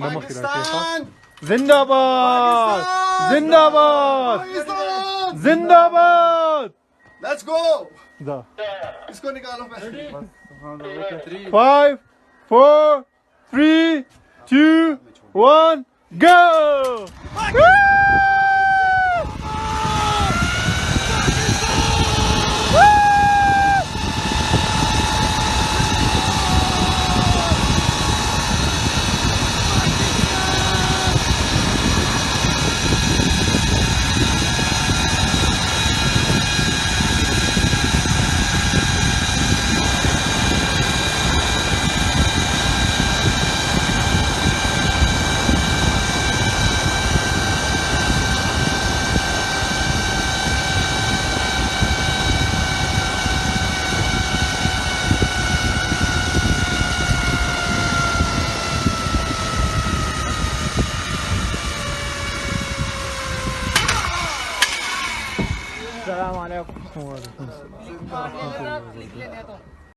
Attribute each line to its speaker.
Speaker 1: पाकिस्तान
Speaker 2: जिंदाबाद जिंदाबाद जिंदाबाद
Speaker 1: लेट्स गो
Speaker 2: जा
Speaker 1: इसको निकालो पहले
Speaker 2: 5 4 3 2 1 go السلام عليكم.